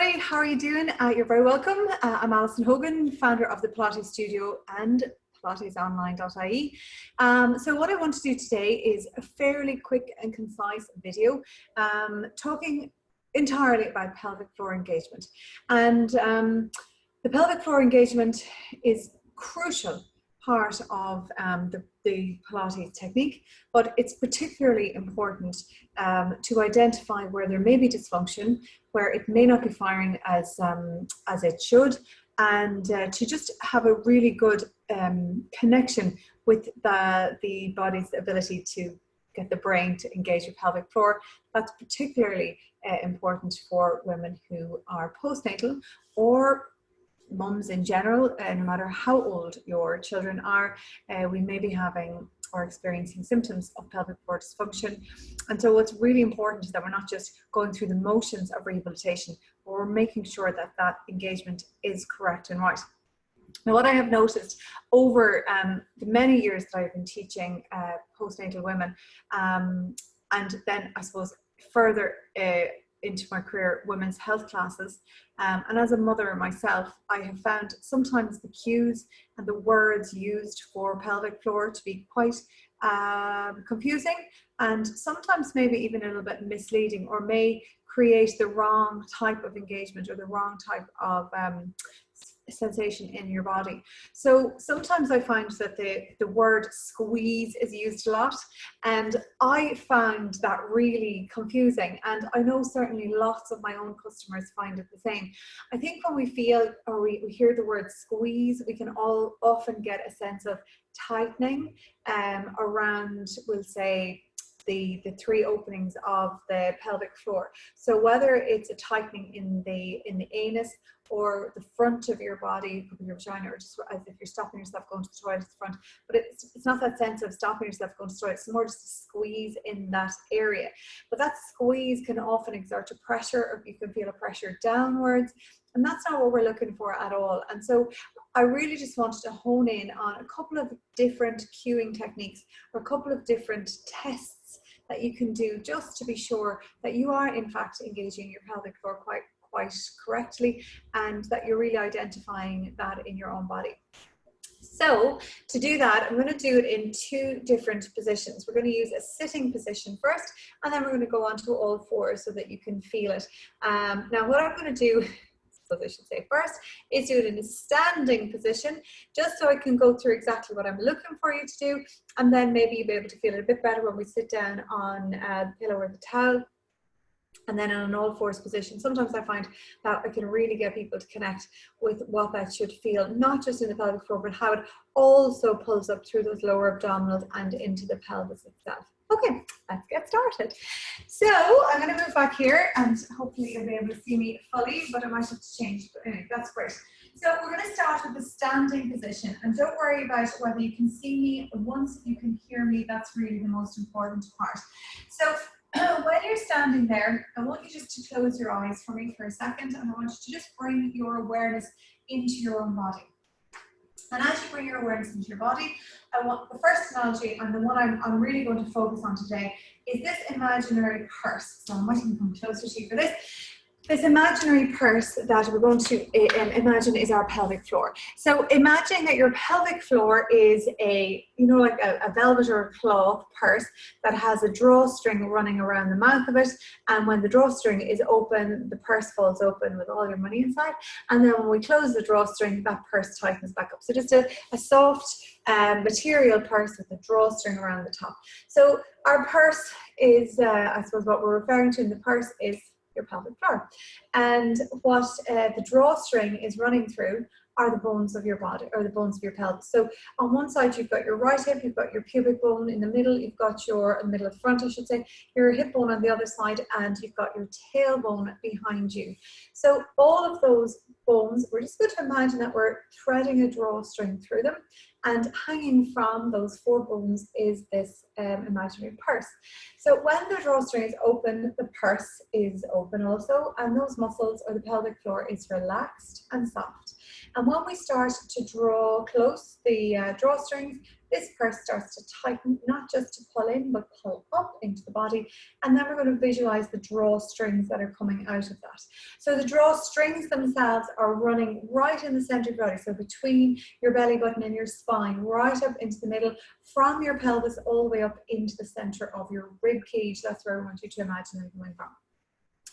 everybody, how are you doing? You're very welcome. I'm Alison Hogan, founder of the Pilates Studio and PilatesOnline.ie. So what I want to do today is a fairly quick and concise video talking entirely about pelvic floor engagement. And the pelvic floor engagement is crucial part of the Pilates technique, but it's particularly important to identify where there may be dysfunction, where it may not be firing as it should, and to just have a really good connection with the body's ability to get the brain to engage with pelvic floor. That's particularly important for women who are postnatal or mums in general, no matter how old your children are. We may be having or experiencing symptoms of pelvic floor dysfunction. And so what's really important is that we're not just going through the motions of rehabilitation, but we're making sure that that engagement is correct and right. Now, what I have noticed over the many years that I've been teaching postnatal women, and then I suppose further into my career, women's health classes, and as a mother myself, I have found sometimes the cues and the words used for pelvic floor to be quite confusing, and sometimes maybe even a little bit misleading, or may create the wrong type of engagement or the wrong type of sensation in your body. So sometimes I find that the word squeeze is used a lot, and I found that really confusing, and I know certainly lots of my own customers find it the same. I think when we feel or we hear the word squeeze, we can all often get a sense of tightening around, we'll say, the three openings of the pelvic floor. So whether it's a tightening in the anus or the front of your body, it could be your vagina, or just as if you're stopping yourself going to the toilet at the front, but it's not that sense of stopping yourself going to the toilet, it's more just a squeeze in that area. But that squeeze can often exert a pressure, or you can feel a pressure downwards, and that's not what we're looking for at all. And so I really just wanted to hone in on a couple of different cueing techniques, or a couple of different tests that you can do just to be sure that you are in fact engaging your pelvic floor quite correctly, and that you're really identifying that in your own body. So to do that, I'm going to do it in two different positions. We're going to use a sitting position first, and then we're going to go on to all fours so that you can feel it. Now what I'm going to do, I should say first, is do it in a standing position, just so I can go through exactly what I'm looking for you to do, and then maybe you'll be able to feel it a bit better when we sit down on the pillow or the towel. And then in an all fours position, sometimes I find that I can really get people to connect with what that should feel, not just in the pelvic floor, but how it also pulls up through those lower abdominals and into the pelvis itself. Okay, let's get started. So I'm going to move back here, and hopefully you'll be able to see me fully, but I might have to change. But anyway, that's great. So we're going to start with the standing position, and don't worry about whether you can see me. Once you can hear me, that's really the most important part. So when you're standing there, I want you just to close your eyes for me for a second, and I want you to just bring your awareness into your own body. And as you bring your awareness into your body, I want the first analogy, and the one I'm really going to focus on today, is this imaginary purse. So I might even come closer to you for this. This imaginary purse that we're going to imagine is our pelvic floor. So imagine that your pelvic floor is like a velvet or a cloth purse that has a drawstring running around the mouth of it. And when the drawstring is open, the purse falls open with all your money inside. And then when we close the drawstring, that purse tightens back up. So just a soft material purse with a drawstring around the top. So our purse is, I suppose what we're referring to in the purse is your pelvic floor, and what the drawstring is running through are the bones of your body, or the bones of your pelvis. So on one side you've got your right hip, you've got your pubic bone in the middle, you've got your middle of the front, I should say, your hip bone on the other side, and you've got your tailbone behind you. So all of those bones, we're just going to imagine that we're threading a drawstring through them, and hanging from those four bones is this imaginary purse. So when the drawstring is open, the purse is open also, and those muscles or the pelvic floor is relaxed and soft. And when we start to draw close the drawstrings, this purse starts to tighten, not just to pull in, but pull up into the body. And then we're going to visualize the drawstrings that are coming out of that. So the drawstrings themselves are running right in the center of your body. So between your belly button and your spine, right up into the middle, from your pelvis all the way up into the center of your rib cage. That's where I want you to imagine them coming from.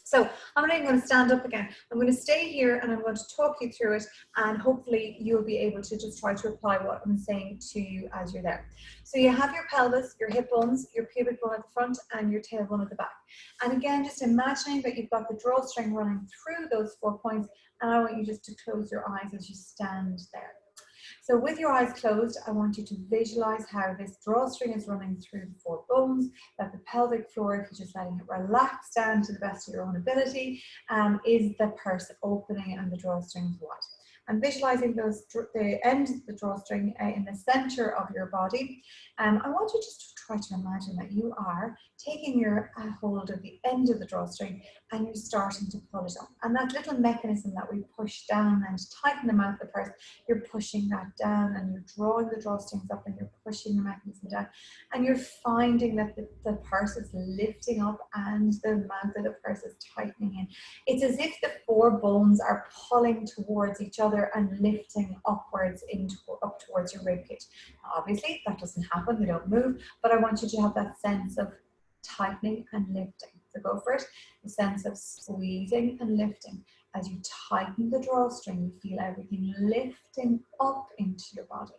So I'm not even going to stand up again. I'm going to stay here and I'm going to talk you through it, and hopefully you'll be able to just try to apply what I'm saying to you as you're there. So you have your pelvis, your hip bones, your pubic bone at the front, and your tailbone at the back. And again, just imagining that you've got the drawstring running through those 4 points, and I want you just to close your eyes as you stand there. So with your eyes closed, I want you to visualize how this drawstring is running through the 4 bones, that the pelvic floor, if you're just letting it relax down to the best of your own ability, is the purse opening and the drawstrings wide. And visualizing the end of the drawstring in the center of your body. I want you just to try to imagine that you are taking your hold of the end of the drawstring and you're starting to pull it up. And that little mechanism that we push down and tighten the mouth of the purse, you're pushing that down and you're drawing the drawstrings up and you're pushing the mechanism down. And you're finding that the purse is lifting up and the mouth of the purse is tightening in. It's as if the 4 bones are pulling towards each other and lifting upwards up towards your rib cage. Now, obviously, that doesn't happen, they don't move, but I want you to have that sense of tightening and lifting. So go for it. The sense of squeezing and lifting. As you tighten the drawstring, you feel everything lifting up into your body.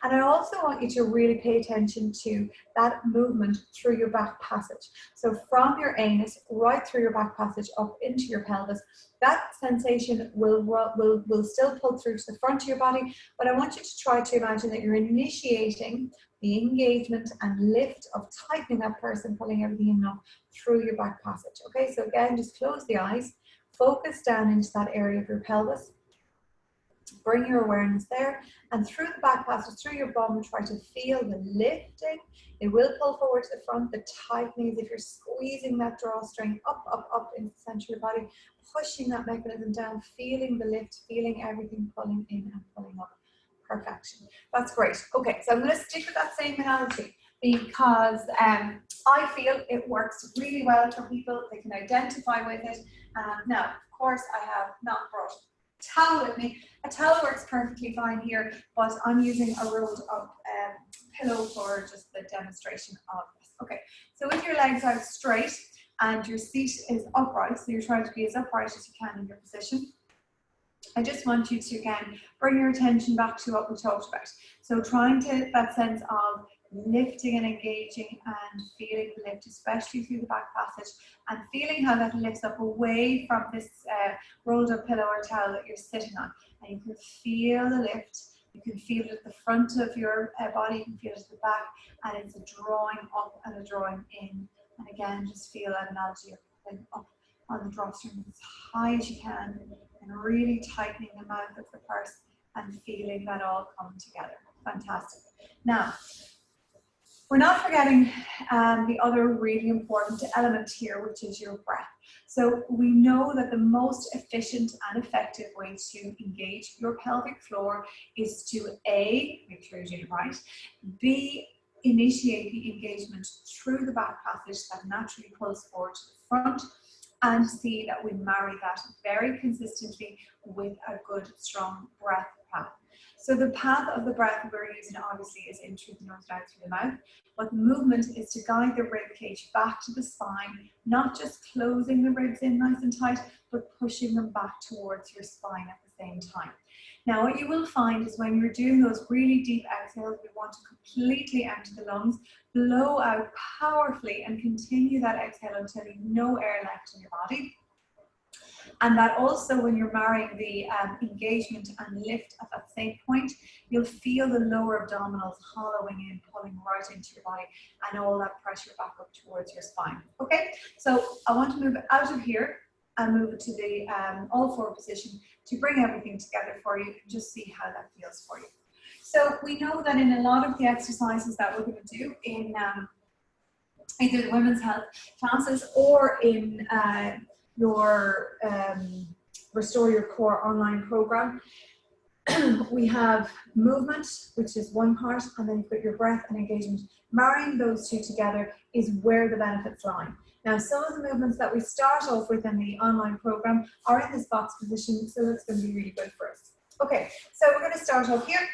And I also want you to really pay attention to that movement through your back passage. So from your anus right through your back passage up into your pelvis, that sensation will still pull through to the front of your body, but I want you to try to imagine that you're initiating the engagement and lift of tightening that purse and pulling everything in up through your back passage. Okay, so again, just close the eyes. Focus down into that area of your pelvis. Bring your awareness there, and through the back passage, through your bum, try to feel the lifting. It will pull forward to the front, the tightening as if you're squeezing that drawstring up into the center of your body, pushing that mechanism down, feeling the lift, feeling everything pulling in and pulling up. Perfection. That's great. Okay, so I'm going to stick with that same analogy because I feel it works really well for people. They can identify with it. Now, of course, I have not brought a towel with me. A towel works perfectly fine here, but I'm using a rolled up pillow for just the demonstration of this. Okay, so with your legs out straight and your seat is upright, so you're trying to be as upright as you can in your position. I just want you to, again, bring your attention back to what we talked about. So trying to, that sense of lifting and engaging and feeling the lift, especially through the back passage, and feeling how that lifts up away from this rolled up pillow or towel that you're sitting on. And you can feel the lift. You can feel it at the front of your body, you can feel it at the back, and it's a drawing up and a drawing in. And again, just feel that analogy of pulling up on the drawstring as high as you can, and really tightening the mouth of the purse and feeling that all come together. Fantastic. Now, we're not forgetting the other really important element here, which is your breath. So we know that the most efficient and effective way to engage your pelvic floor is to A, make sure you're doing it right, B, initiate the engagement through the back passage that naturally pulls forward to the front, and see that we marry that very consistently with a good, strong breath path. So the path of the breath we're using obviously is in through the nose, down through the mouth, but the movement is to guide the rib cage back to the spine, not just closing the ribs in nice and tight, but pushing them back towards your spine at the same time. Now, what you will find is when you're doing those really deep exhales, we want to completely empty the lungs, blow out powerfully, and continue that exhale until you have no air left in your body. And that also, when you're marrying the engagement and lift at that same point, you'll feel the lower abdominals hollowing in, pulling right into your body, and all that pressure back up towards your spine. Okay, so I want to move out of here and move it to the all four position to bring everything together for you and just see how that feels for you. So we know that in a lot of the exercises that we're going to do in either the women's health classes or in your Restore Your Core online program. We have movement, which is one part, and then you've got your breath and engagement. Marrying those two together is where the benefits lie. Now, some of the movements that we start off with in the online program are in this box position, so that's going to be really good for us. Okay, so we're going to start off here.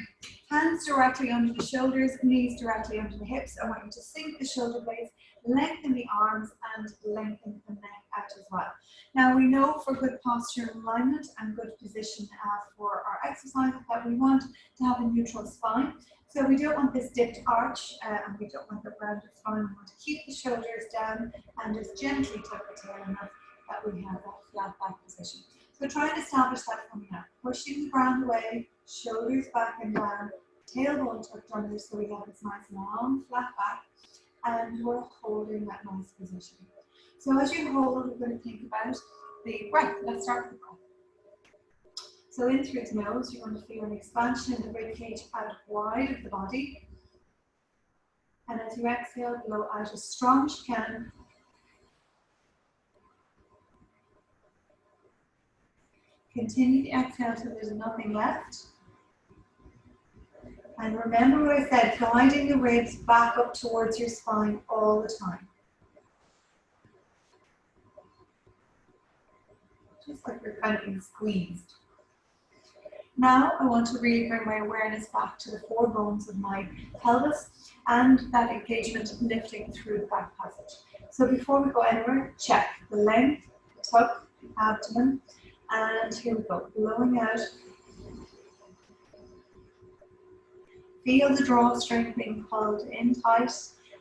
Hands directly under the shoulders, knees directly under the hips. I want you to sink the shoulder blades, lengthen the arms, and lengthen the neck out as well. Now, we know for good posture alignment and good position for our exercise that we want to have a neutral spine. So we don't want this dipped arch and we don't want the rounded spine. We want to keep the shoulders down and just gently tuck the tail enough that we have that flat back position. So try and establish that coming up. Pushing the ground away, shoulders back and down, tailbone tucked under so we have this nice long flat back, and we're holding that nice position. So as you hold, we're going to think about the breath. Let's start with the breath. So in through the nose, you're going to feel an expansion in the rib cage out wide of the body. And as you exhale, blow out as strong as you can. Continue to exhale until there's nothing left. And remember what I said, guiding the ribs back up towards your spine all the time. Just like you're kind of being squeezed. Now I want to really bring my awareness back to the four bones of my pelvis and that engagement lifting through the back passage. So before we go anywhere, check the length, the tuck, the abdomen, and here we go, blowing out. Feel the drawstring being pulled in tight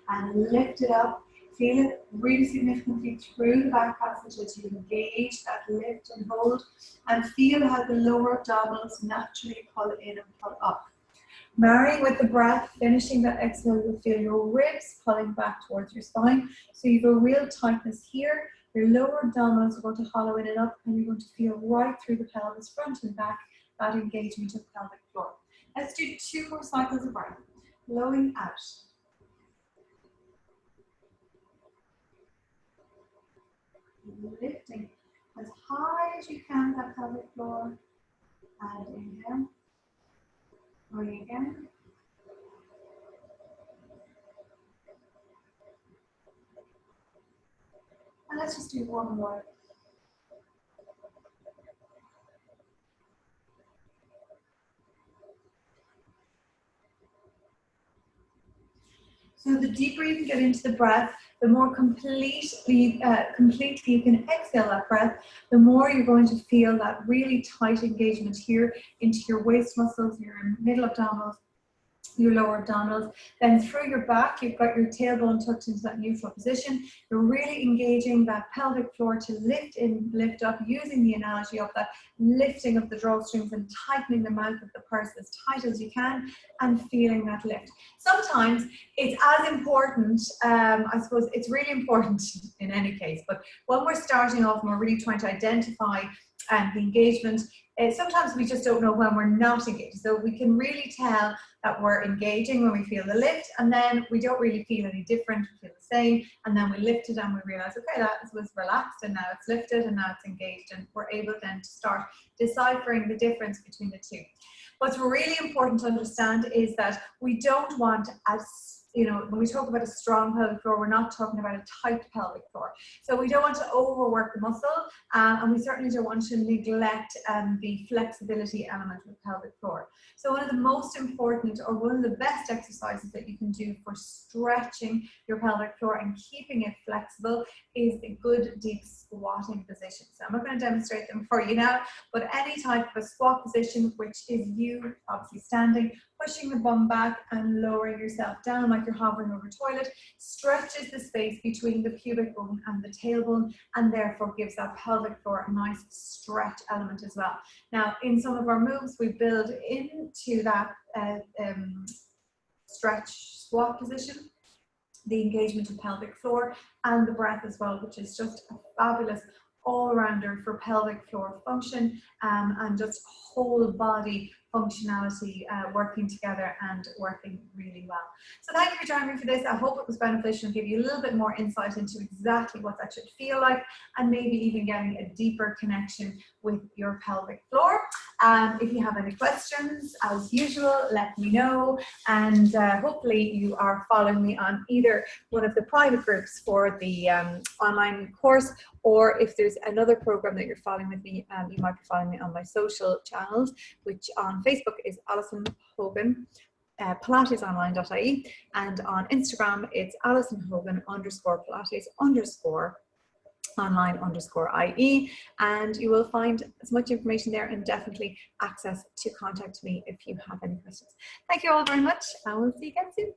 and lift it up. Feel it really significantly through the back passage as you engage that lift and hold, and feel how the lower abdominals naturally pull in and pull up. Marrying with the breath, finishing that exhale, you'll feel your ribs pulling back towards your spine. So you have a real tightness here. Your lower abdominals are going to hollow in and up, and you're going to feel right through the pelvis, front and back, that engagement of pelvic floor. Let's do 2 more cycles of breath. Blowing out. Lifting as high as you can that pelvic floor. And inhale. Going again. And let's just do one more. So the deeper you can get into the breath, the more completely you can exhale that breath, the more you're going to feel that really tight engagement here into your waist muscles, your middle abdominals, your lower abdominals. Then through your back, you've got your tailbone tucked into that neutral position. You're really engaging that pelvic floor to lift in, lift up, using the analogy of that lifting of the drawstrings and tightening the mouth of the purse as tight as you can and feeling that lift. Sometimes it's as important, I suppose it's really important in any case, but when we're starting off and we're really trying to identify the engagement, sometimes we just don't know when we're not engaged. So we can really tell that we're engaging when we feel the lift, and then we don't really feel any different, we feel the same, and then we lift it and we realize, okay, that was relaxed and now it's lifted and now it's engaged, and we're able then to start deciphering the difference between the two. What's really important to understand is that we don't want, when we talk about a strong pelvic floor, we're not talking about a tight pelvic floor. So we don't want to overwork the muscle, and we certainly don't want to neglect the flexibility element of the pelvic floor. So one of the most important, or one of the best exercises that you can do for stretching your pelvic floor and keeping it flexible is the good deep squatting position. So I'm not going to demonstrate them for you now, but any type of a squat position, which is you obviously standing, pushing the bum back and lowering yourself down like you're hovering over a toilet, stretches the space between the pubic bone and the tailbone, and therefore gives that pelvic floor a nice stretch element as well. Now, in some of our moves, we build into that stretch squat position the engagement of pelvic floor and the breath as well, which is just a fabulous all-rounder for pelvic floor function and just whole body functionality working together and working really well. So thank you for joining me for this. I hope it was beneficial and give you a little bit more insight into exactly what that should feel like, and maybe even getting a deeper connection with your pelvic floor. If you have any questions, as usual, let me know, and hopefully you are following me on either one of the private groups for the online course, or if there's another program that you're following with me, you might be following me on my social channels, which on Facebook is Alison Hogan, PilatesOnline.ie, and on Instagram it's Alison Hogan _Pilates_online_IE, and you will find as much information there and definitely access to contact me if you have any questions. Thank you all very much, and we'll see you again soon.